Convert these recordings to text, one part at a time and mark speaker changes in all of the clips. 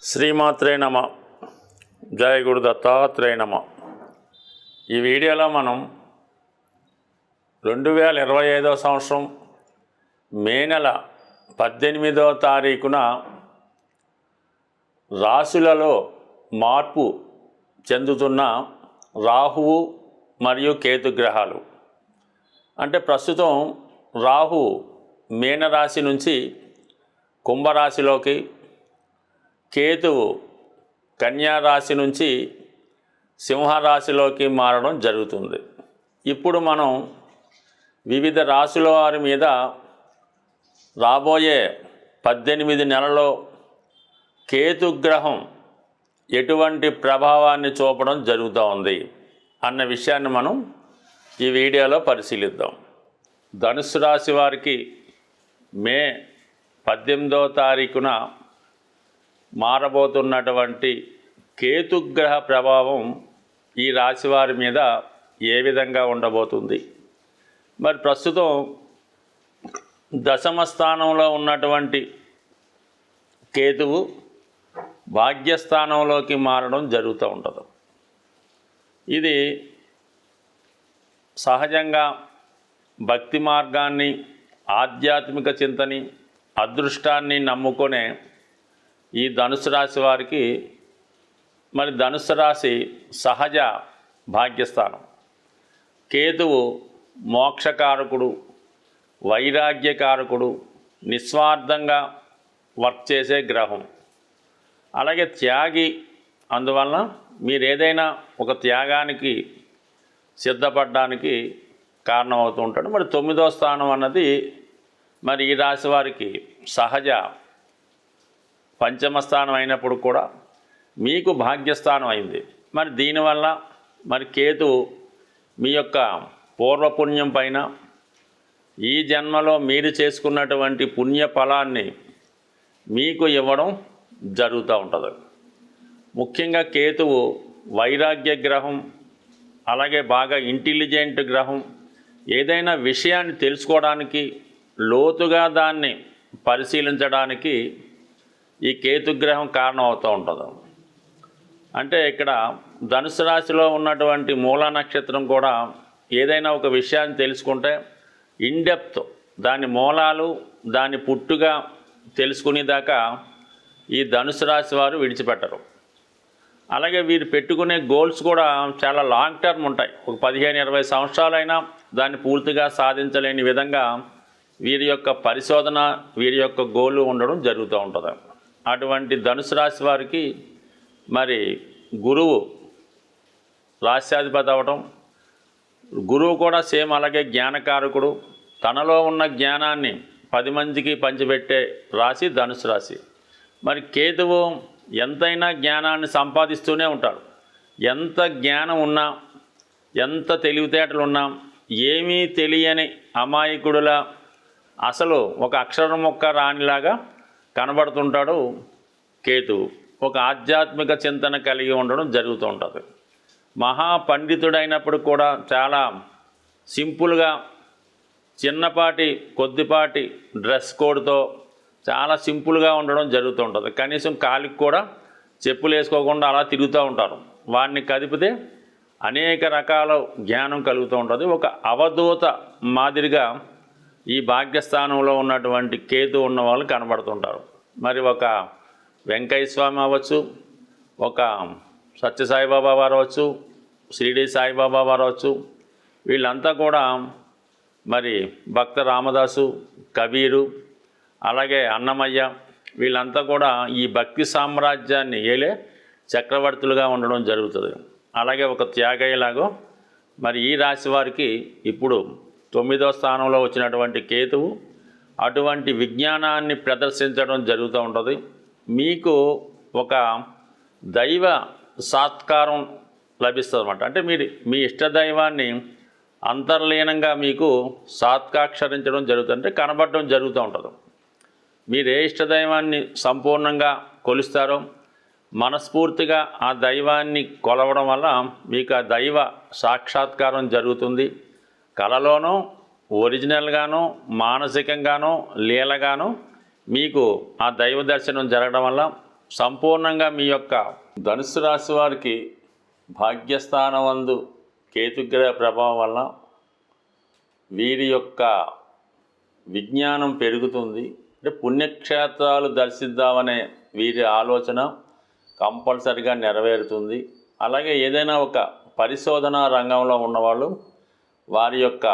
Speaker 1: శ్రీమాత్రే నమ. జయ గురు దత్తాత్రేయ నమ. ఈ వీడియోలో మనం 2025 సంవత్సరం మే నెల 18వ తారీఖున రాశులలో మార్పు చెందుతున్న రాహువు మరియు కేతు గ్రహాలు. అంటే ప్రస్తుతం రాహు మీనరాశి నుంచి కుంభరాశిలోకి, కేతువు కన్యారాశి నుంచి సింహరాశిలోకి మారడం జరుగుతుంది. ఇప్పుడు మనం వివిధ రాశుల వారి మీద రాబోయే 18 నెలల్లో కేతుగ్రహం ఎటువంటి ప్రభావాన్ని చూపడం జరుగుతూ ఉంది అన్న విషయాన్ని మనం ఈ వీడియోలో పరిశీలిద్దాం. ధనుస్సు రాశి వారికి మే 18వ తారీఖున మారబోతున్నటువంటి కేతుగ్రహ ప్రభావం ఈ రాశి వారి మీద ఏ విధంగా ఉండబోతుంది? మరి ప్రస్తుతం దశమ స్థానంలో ఉన్నటువంటి కేతువు భాగ్యస్థానంలోకి మారడం జరుగుతూ ఉంటుంది. ఇది సహజంగా భక్తి మార్గాన్ని, ఆధ్యాత్మిక చింతని, అదృష్టాన్ని నమ్ముకునే ఈ ధనుసు రాశి వారికి మరి ధనుసు రాశి సహజ భాగ్యస్థానం. కేతువు మోక్షకారకుడు, వైరాగ్యకారకుడు, నిస్వార్థంగా వర్క్ చేసే గ్రహం, అలాగే త్యాగి. అందువలన మీరు ఏదైనా ఒక త్యాగానికి సిద్ధపడడానికి కారణమవుతూ ఉంటాడు. మరి 9వ స్థానం అన్నది మరి ఈ రాశి వారికి సహజ పంచమ స్థానం అయినప్పుడు కూడా మీకు భాగ్యస్థానం అయింది. మరి దీనివల్ల మరి కేతు మీ యొక్క పూర్వపుణ్యం పైన ఈ జన్మలో మీరు చేసుకున్నటువంటి పుణ్య ఫలాన్ని మీకు ఇవ్వడం జరుగుతూ ఉంటుంది. ముఖ్యంగా కేతువు వైరాగ్య గ్రహం, అలాగే బాగా ఇంటెలిజెంట్ గ్రహం. ఏదైనా విషయాన్ని తెలుసుకోవడానికి, లోతుగా దాన్ని పరిశీలించడానికి ఈ కేతుగ్రహం కారణం అవుతూ ఉంటుంది. అంటే ఇక్కడ ధనుసు రాశిలో ఉన్నటువంటి మూల నక్షత్రం కూడా ఏదైనా ఒక విషయాన్ని తెలుసుకుంటే ఇన్డెప్త్ దాని మూలాలు, దాని పుట్టుగా తెలుసుకునేదాకా ఈ ధనుసు రాశి వారు విడిచిపెట్టరు. అలాగే వీరు పెట్టుకునే గోల్స్ కూడా చాలా లాంగ్ టర్మ్ ఉంటాయి. ఒక 15-20 సంవత్సరాలైనా దాన్ని పూర్తిగా సాధించలేని విధంగా వీరి యొక్క పరిశోధన, వీరి యొక్క గోలు ఉండడం జరుగుతూ ఉంటుంది. అటువంటి ధనుసు రాశి వారికి మరి గురువు రాశ్యాధిపతి అవ్వటం, గురువు కూడా సేమ్ అలాగే జ్ఞానకారకుడు. తనలో ఉన్న జ్ఞానాన్ని 10 మందికి పంచిపెట్టే రాశి ధనుసు రాశి. మరి కేతువు ఎంతైనా జ్ఞానాన్ని సంపాదిస్తూనే ఉంటాడు. ఎంత జ్ఞానం ఉన్నా, ఎంత తెలివితేటలు ఉన్నా, ఏమీ తెలియని అమాయకుడులా, అసలు ఒక అక్షరం మొక్క రానిలాగా కనబడుతుంటాడు కేతువు. ఒక ఆధ్యాత్మిక చింతన కలిగి ఉండడం జరుగుతూ ఉంటుంది. మహాపండితుడైనప్పుడు కూడా చాలా సింపుల్గా, చిన్నపాటి కొద్దిపాటి డ్రెస్ కోడ్తో చాలా సింపుల్గా ఉండడం జరుగుతూ ఉంటుంది. కనీసం కాలికి కూడా చెప్పులు వేసుకోకుండా అలా తిరుగుతూ ఉంటారు. వాడిని కదిపితే అనేక రకాల జ్ఞానం కలుగుతూ ఉంటుంది. ఒక అవధూత మాదిరిగా ఈ భాగ్యస్థానంలో ఉన్నటువంటి కేతు ఉన్న వాళ్ళు కనబడుతుంటారు. మరి ఒక వెంకయ్య స్వామి అవ్వచ్చు, ఒక సత్యసాయిబాబా వారు అవ్వచ్చు, షిరిడి సాయిబాబా వారు అవ్వచ్చు, వీళ్ళంతా కూడా మరి భక్త రామదాసు, కబీరు, అలాగే అన్నమయ్య, వీళ్ళంతా కూడా ఈ భక్తి సామ్రాజ్యాన్ని ఏలే చక్రవర్తులుగా ఉండడం జరుగుతుంది. అలాగే ఒక త్యాగయ్యలాగో మరి ఈ రాశి వారికి ఇప్పుడు 9వ స్థానంలో వచ్చినటువంటి కేతువు అటువంటి విజ్ఞానాన్ని ప్రదర్శించడం జరుగుతూ ఉంటుంది. మీకు ఒక దైవ సాత్కారం లభిస్తుంది అన్నమాట. అంటే మీరు మీ ఇష్టదైవాన్ని అంతర్లీనంగా మీకు సాత్కాక్షరించడం జరుగుతుంది, అంటే కనబడడం జరుగుతూ ఉంటుంది. మీరు ఏ ఇష్టదైవాన్ని సంపూర్ణంగా కొలుస్తారో మనస్ఫూర్తిగా ఆ దైవాన్ని కొలవడం వల్ల మీకు ఆ దైవ సాక్షాత్కారం జరుగుతుంది. కలలోనో, ఒరిజినల్గానో, మానసికంగానో, లీలగానో మీకు ఆ దైవ దర్శనం జరగడం వల్ల సంపూర్ణంగా మీ యొక్క ధనుస్సు రాశి వారికి భాగ్యస్థానమందు కేతుగ్రహ ప్రభావం వల్ల వీరి యొక్క విజ్ఞానం పెరుగుతుంది. అంటే పుణ్యక్షేత్రాలు దర్శిద్దామనే వీరి ఆలోచన కంపల్సరిగా నెరవేరుతుంది. అలాగే ఏదైనా ఒక పరిశోధన రంగంలో ఉన్నవాళ్ళు వారి యొక్క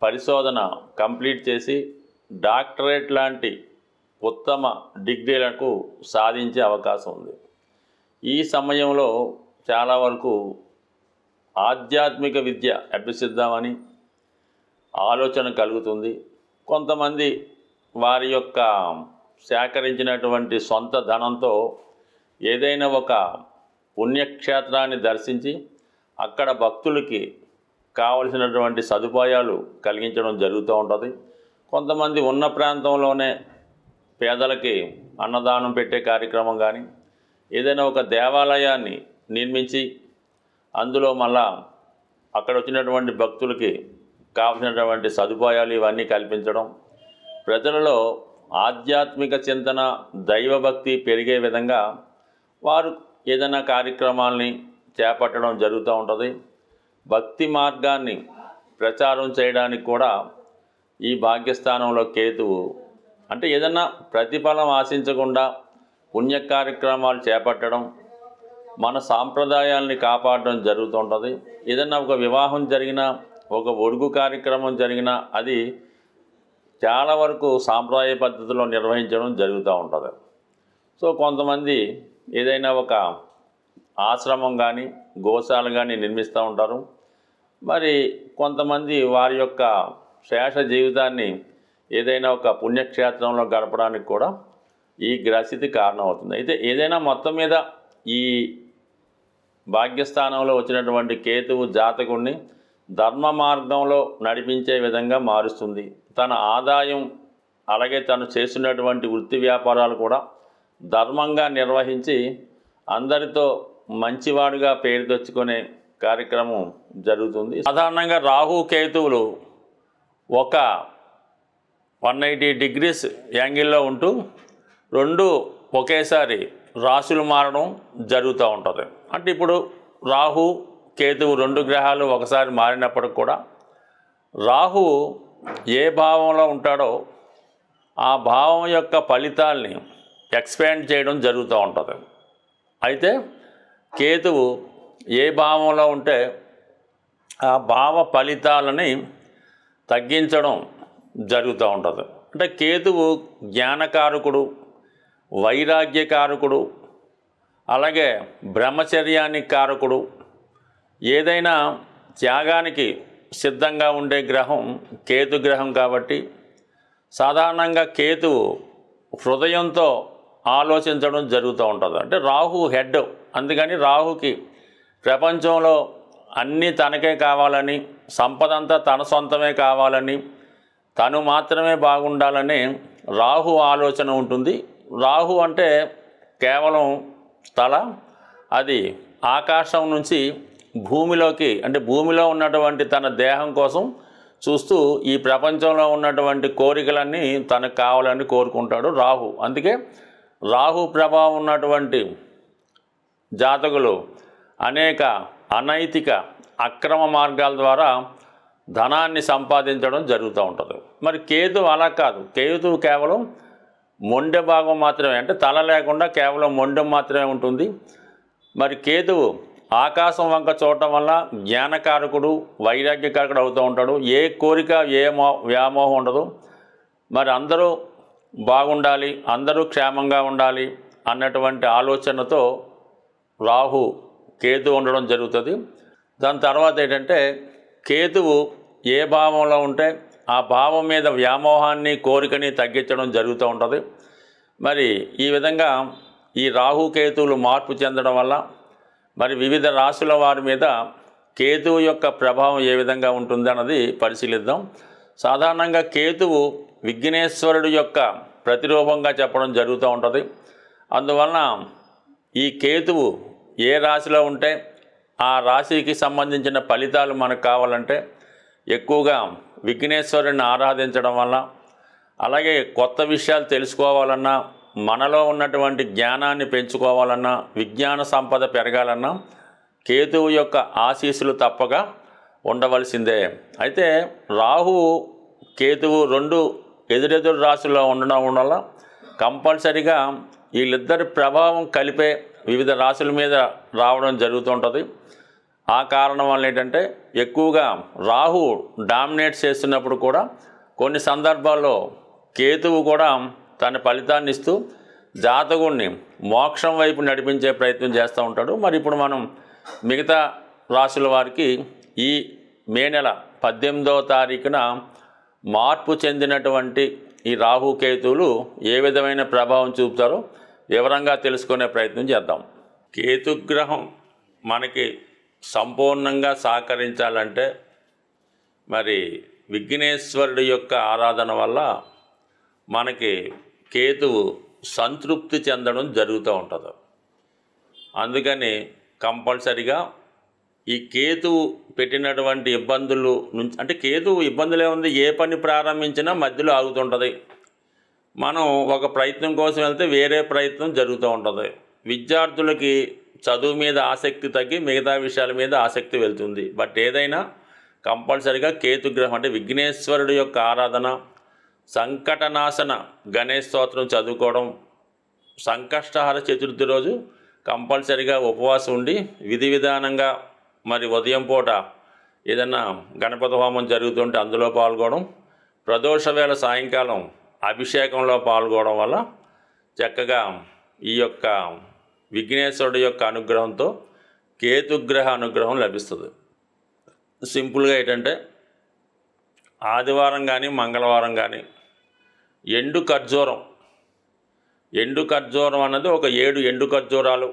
Speaker 1: పరిశోధన కంప్లీట్ చేసి డాక్టరేట్ లాంటి ఉత్తమ డిగ్రీలకు సాధించే అవకాశం ఉంది. ఈ సమయంలో చాలా వరకు ఆధ్యాత్మిక విద్య అభ్యసిద్దామని ఆలోచన కలుగుతుంది. కొంతమంది వారి యొక్క సేకరించినటువంటి సొంత ధనంతో ఏదైనా ఒక పుణ్యక్షేత్రాన్ని దర్శించి అక్కడ భక్తులకి కావలసినటువంటి సదుపాయాలు కలిగించడం జరుగుతూ ఉంటుంది. కొంతమంది ఉన్న ప్రాంతంలోనే పేదలకి అన్నదానం పెట్టే కార్యక్రమం కానీ ఏదైనా ఒక దేవాలయాన్ని నిర్మించి అందులో మళ్ళా అక్కడ వచ్చినటువంటి భక్తులకి కావలసినటువంటి సదుపాయాలు ఇవన్నీ కల్పించడం, ప్రజలలో ఆధ్యాత్మిక చింతన దైవభక్తి పెరిగే విధంగా వారు ఏదైనా కార్యక్రమాల్ని చేపట్టడం జరుగుతూ ఉంటుంది. భక్తి మార్గాన్ని ప్రచారం చేయడానికి కూడా ఈ భాగ్యస్థానంలో కేతువు అంటే ఏదైనా ప్రతిఫలం ఆశించకుండా పుణ్య కార్యక్రమాలు చేపట్టడం, మన సాంప్రదాయాల్ని కాపాడడం జరుగుతూ ఉంటుంది. ఏదైనా ఒక వివాహం జరిగినా ఒక ఒడుగు కార్యక్రమం జరిగినా అది చాలా వరకు సాంప్రదాయ పద్ధతిలో నిర్వహించడం జరుగుతూ ఉంటుంది. సో కొంతమంది ఏదైనా ఒక ఆశ్రమం కానీ గోశాల కానీ నిర్మిస్తూ ఉంటారు. మరి కొంతమంది వారి యొక్క శేష జీవితాన్ని ఏదైనా ఒక పుణ్యక్షేత్రంలో గడపడానికి కూడా ఈ గ్రహస్థితి కారణమవుతుంది. అయితే ఏదైనా మొత్తం మీద ఈ భాగ్యస్థానంలో వచ్చినటువంటి కేతువు జాతకుడిని ధర్మ మార్గంలో నడిపించే విధంగా మారుస్తుంది. తన ఆదాయం అలాగే తను చేస్తున్నటువంటి వృత్తి వ్యాపారాలు కూడా ధర్మంగా నిర్వహించి అందరితో మంచివాడుగా పేరు తెచ్చుకునే కార్యక్రమం జరుగుతుంది. సాధారణంగా రాహు కేతువులు ఒక 180 degrees యాంగిల్లో ఉంటూ రెండు ఒకేసారి రాశులు మారడం జరుగుతూ ఉంటుంది. అంటే ఇప్పుడు రాహు కేతువు రెండు గ్రహాలు ఒకసారి మారినప్పటికి కూడా రాహు ఏ భావంలో ఉంటాడో ఆ భావం యొక్క ఫలితాల్ని ఎక్స్పాండ్ చేయడం జరుగుతూ ఉంటుంది. అయితే కేతువు ఏ భావంలో ఉంటే ఆ భావ ఫలితాలని తగ్గించడం జరుగుతూ ఉంటుంది. అంటే కేతువు జ్ఞానకారకుడు, వైరాగ్యకారకుడు, అలాగే బ్రహ్మచర్యానికి కారకుడు. ఏదైనా త్యాగానికి సిద్ధంగా ఉండే గ్రహం కేతు గ్రహం కాబట్టి సాధారణంగా కేతువు హృదయంతో ఆలోచించడం జరుగుతూ ఉంటుంది. అంటే రాహు హెడ్, అందుకని రాహుకి ప్రపంచంలో అన్నీ తనకే కావాలని, సంపదంతా తన సొంతమే కావాలని, తను మాత్రమే బాగుండాలని రాహు ఆలోచన ఉంటుంది. రాహు అంటే కేవలం తల, అది ఆకాశం నుంచి భూమిలోకి అంటే భూమిలో ఉన్నటువంటి తన దేహం కోసం చూస్తూ ఈ ప్రపంచంలో ఉన్నటువంటి కోరికలన్నీ తనకు కావాలని కోరుకుంటాడు రాహు. అందుకే రాహు ప్రభావం ఉన్నటువంటి జాతకులు అనేక అనైతిక అక్రమ మార్గాల ద్వారా ధనాన్ని సంపాదించడం జరుగుతూ ఉంటుంది. మరి కేతు అలా కాదు. కేతువు కేవలం మొండె భాగం మాత్రమే, అంటే తల లేకుండా కేవలం మొండెం మాత్రమే ఉంటుంది. మరి కేతువు ఆకాశం వంక చూడటం వల్ల జ్ఞానకారకుడు, వైరాగ్యకారకుడు అవుతూ ఉంటాడు. ఏ కోరిక వ్యామోహం ఉండదు. మరి అందరూ బాగుండాలి, అందరూ క్షేమంగా ఉండాలి అన్నటువంటి ఆలోచనతో రాహు కేతు ఉండడం జరుగుతుంది. దాని తర్వాత ఏంటంటే కేతువు ఏ భావంలో ఉంటే ఆ భావం మీద వ్యామోహాన్ని, కోరికని తగ్గించడం జరుగుతూ ఉంటుంది. మరి ఈ విధంగా ఈ రాహుకేతువులు మార్పు చెందడం వల్ల మరి వివిధ రాశుల వారి మీద కేతువు యొక్క ప్రభావం ఏ విధంగా ఉంటుంది అన్నది పరిశీలిద్దాం. సాధారణంగా కేతువు విఘ్నేశ్వరుడు యొక్క ప్రతిరూపంగా చెప్పడం జరుగుతూ ఉంటుంది. అందువలన ఈ కేతువు ఏ రాశిలో ఉంటే ఆ రాశికి సంబంధించిన ఫలితాలు మనకు కావాలంటే ఎక్కువగా విఘ్నేశ్వరుని ఆరాధించడం వల్ల, అలాగే కొత్త విషయాలు తెలుసుకోవాలన్నా మనలో ఉన్నటువంటి జ్ఞానాన్ని పెంచుకోవాలన్నా, విజ్ఞాన సంపద పెరగాలన్నా కేతువు యొక్క ఆశీస్సులు తప్పక ఉండవలసిందే. అయితే రాహు కేతువు రెండు ఎదురెదురు రాశుల్లో ఉండడం వల్ల కంపల్సరిగా వీళ్ళిద్దరి ప్రభావం కలిపే వివిధ రాశుల మీద రావడం జరుగుతుంటుంది. ఆ కారణం వల్ల ఏంటంటే ఎక్కువగా రాహు డామినేట్ చేస్తున్నప్పుడు కూడా కొన్ని సందర్భాల్లో కేతువు కూడా తన ఫలితాన్ని ఇస్తూ జాతకుడిని మోక్షం వైపు నడిపించే ప్రయత్నం చేస్తూ ఉంటాడు. మరి ఇప్పుడు మనం మిగతా రాశుల వారికి ఈ మే నెల 18వ తారీఖున మార్పు చెందినటువంటి ఈ రాహు కేతువులు ఏ విధమైన ప్రభావం చూపుతారో వివరంగా తెలుసుకునే ప్రయత్నం చేద్దాం. కేతుగ్రహం మనకి సంపూర్ణంగా సహకరించాలంటే మరి విఘ్నేశ్వరుడి యొక్క ఆరాధన వల్ల మనకి కేతువు సంతృప్తి చెందడం జరుగుతూ ఉంటుంది. అందుకని కంపల్సరిగా ఈ కేతువు పెట్టినటువంటి ఇబ్బందులు నుంచి, అంటే కేతువు ఇబ్బందులే ఉంది, ఏ పని ప్రారంభించినా మధ్యలో ఆగుతుంటుంది. మనం ఒక ప్రయత్నం కోసం వెళ్తే వేరే ప్రయత్నం జరుగుతూ ఉంటుంది. విద్యార్థులకి చదువు మీద ఆసక్తి తగ్గి మిగతా విషయాల మీద ఆసక్తి వెళ్తుంది. బట్ ఏదైనా కంపల్సరిగా కేతుగ్రహం అంటే విఘ్నేశ్వరుడు యొక్క ఆరాధన, సంకటనాశన గణేష్ స్తోత్రం చదువుకోవడం, సంకష్టహర చతుర్థి రోజు కంపల్సరిగా ఉపవాసం ఉండి విధి విధానంగా మరి ఉదయం పూట ఏదన్నా గణపతి హోమం జరుగుతుంటే అందులో పాల్గొనడం, ప్రదోష వేళ సాయంకాలం అభిషేకంలో పాల్గొనడం వల్ల చక్కగా ఈ యొక్క విఘ్నేశ్వరుడు యొక్క అనుగ్రహంతో కేతుగ్రహ అనుగ్రహం లభిస్తుంది. సింపుల్గా ఏంటంటే ఆదివారం కానీ మంగళవారం కానీ ఎండు ఖర్జూరం అన్నది ఒక 7 ఎండు ఖర్జూరాలు,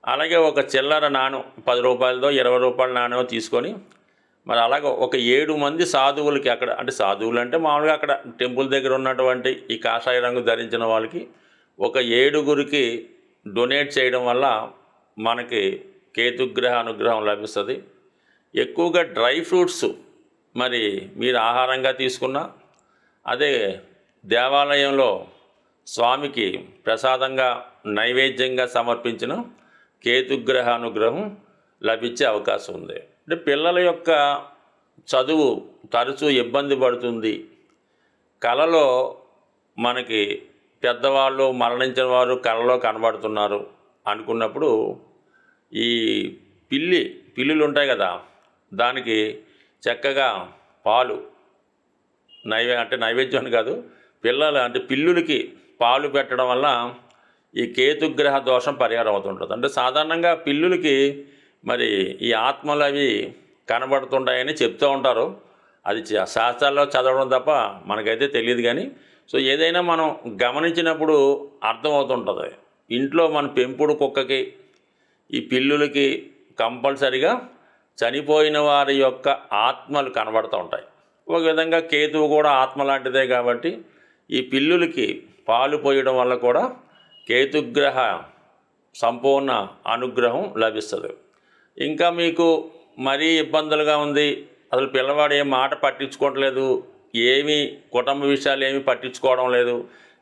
Speaker 1: అలాగే ఒక చిల్లర నాణం 10 రూపాయలదో 20 రూపాయల నాణ్యం తీసుకొని మరి అలాగే ఒక 7 మంది సాధువులకి, అక్కడ అంటే సాధువులు అంటే మామూలుగా అక్కడ టెంపుల్ దగ్గర ఉన్నటువంటి ఈ కాషాయ రంగు ధరించిన వాళ్ళకి ఒక 7గురికి డొనేట్ చేయడం వల్ల మనకి కేతుగ్రహ అనుగ్రహం లభిస్తుంది. ఎక్కువగా డ్రై ఫ్రూట్స్ మరి మీరు ఆహారంగా తీసుకున్నా, అదే దేవాలయంలో స్వామికి ప్రసాదంగా నైవేద్యంగా సమర్పించిన కేతుగ్రహ అనుగ్రహం లభించే అవకాశం ఉంది. అంటే పిల్లల యొక్క చదువు తరచూ ఇబ్బంది పడుతుంది, కళలో మనకి పెద్దవాళ్ళు మరణించిన వారు కళలో కనబడుతున్నారు అనుకున్నప్పుడు ఈ పిల్లులు ఉంటాయి కదా, దానికి చక్కగా పాలు నైవేద్యం కాదు, పిల్లులకి పాలు పెట్టడం వల్ల ఈ కేతుగ్రహ దోషం పరిహారం అవుతుంటుంది. అంటే సాధారణంగా పిల్లులకి మరి ఈ ఆత్మలు అవి కనబడుతుంటాయని చెప్తూ ఉంటారు. అది శాస్త్రాల్లో చదవడం తప్ప మనకైతే తెలియదు. కానీ సో ఏదైనా మనం గమనించినప్పుడు అర్థమవుతుంటుంది. ఇంట్లో మన పెంపుడు కుక్కకి ఈ పిల్లులకి కంపల్సరిగా చనిపోయిన వారి యొక్క ఆత్మలు కనబడుతూ ఉంటాయి. ఒక విధంగా కేతువు కూడా ఆత్మ లాంటిదే కాబట్టి ఈ పిల్లులకి పాలు పోయడం వల్ల కూడా కేతుగ్రహ సంపూర్ణ అనుగ్రహం లభిస్తుంది. ఇంకా మీకు మరీ ఇబ్బందులుగా ఉంది, అసలు పిల్లవాడు ఏం మాట పట్టించుకోవట్లేదు, ఏమీ కుటుంబ విషయాలు ఏమీ పట్టించుకోవడం లేదు,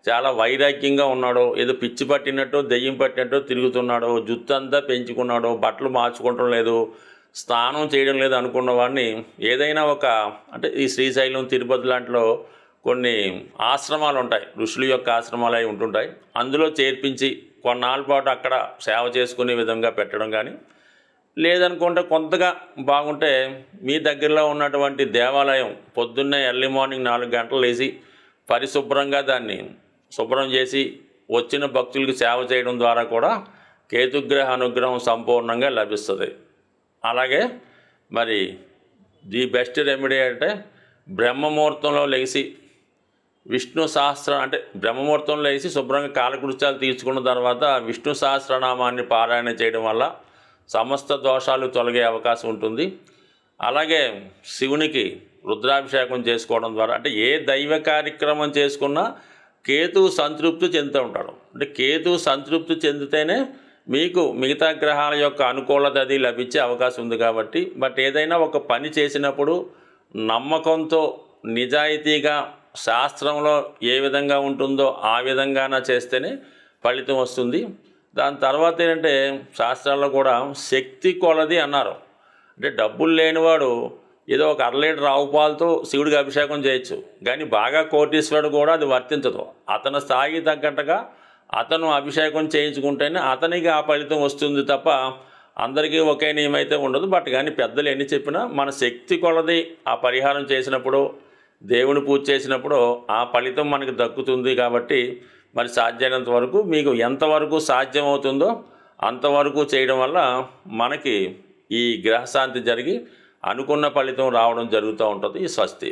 Speaker 1: చాలా వైరాగ్యంగా ఉన్నాడు, ఏదో పిచ్చి పట్టినట్టు దెయ్యం పట్టినట్టు తిరుగుతున్నాడు, జుత్తు అంతా పెంచుకున్నాడు, బట్టలు మార్చుకోవటం లేదు, స్నానం చేయడం లేదు అనుకున్న వాడిని ఏదైనా అంటే ఈ శ్రీశైలం తిరుపతి లాంటిలో కొన్ని ఆశ్రమాలు ఉంటాయి, ఋషుల యొక్క ఆశ్రమాలు అవి ఉంటుంటాయి, అందులో చేర్పించి కొన్నాళ్ళ పాటు అక్కడ సేవ చేసుకునే విధంగా పెట్టడం కానీ, లేదనుకుంటే కొంతగా బాగుంటే మీ దగ్గరలో ఉన్నటువంటి దేవాలయం పొద్దున్నే ఎర్లీ మార్నింగ్ 4 గంటలు లేచి పరిశుభ్రంగా దాన్ని శుభ్రం చేసి వచ్చిన భక్తులకి సేవ చేయడం ద్వారా కూడా కేతుగ్రహ అనుగ్రహం సంపూర్ణంగా లభిస్తుంది. అలాగే మరి ది బెస్ట్ రెమెడీ అంటే బ్రహ్మముహూర్తంలో లేచి విష్ణు సహస్రం అంటే బ్రహ్మముహూర్తంలో లేచి శుభ్రంగా కాలకృత్యాలు తీర్చుకున్న తర్వాత విష్ణు సహస్రనామాన్ని పారాయణ చేయడం వల్ల సమస్త దోషాలు తొలగే అవకాశం ఉంటుంది. అలాగే శివునికి రుద్రాభిషేకం చేసుకోవడం ద్వారా, అంటే ఏ దైవ కార్యక్రమం చేసుకున్నా కేతువు సంతృప్తి చెందుతూ ఉంటాడు. అంటే కేతువు సంతృప్తి చెందితేనే మీకు మిగతా గ్రహాల యొక్క అనుకూలత అది లభించే అవకాశం ఉంది. కాబట్టి ఏదైనా ఒక పని చేసినప్పుడు నమ్మకంతో నిజాయితీగా శాస్త్రంలో ఏ విధంగా ఉంటుందో ఆ విధంగాన చేస్తేనే ఫలితం వస్తుంది. దాని తర్వాత ఏంటంటే శాస్త్రాల్లో కూడా శక్తి కొలది అన్నారు. అంటే డబ్బులు లేనివాడు ఏదో ఒక 1/2 లీటర్ ఆవు పాలతో శివుడికి అభిషేకం చేయొచ్చు, కానీ బాగా కోటీశ్వరుడు కూడా అది వర్తించదు. అతని స్థాయికి తగ్గట్టుగా అతను అభిషేకం చేయించుకుంటేనే అతనికి ఆ ఫలితం వస్తుంది తప్ప అందరికీ ఒకే నియమైతే ఉండదు. బట్ కానీ పెద్దలు ఎన్ని చెప్పినా మన శక్తి కొలది ఆ పరిహారం చేసినప్పుడు, దేవుని పూజ చేసినప్పుడు ఆ ఫలితం మనకి దక్కుతుంది. కాబట్టి మరి సాధ్యమైనంత వరకు మీకు ఎంతవరకు సాధ్యమవుతుందో అంతవరకు చేయడం వల్ల మనకి ఈ గ్రహశాంతి జరిగి అనుకున్న ఫలితం రావడం జరుగుతూ ఉంటుంది. స్వస్తి.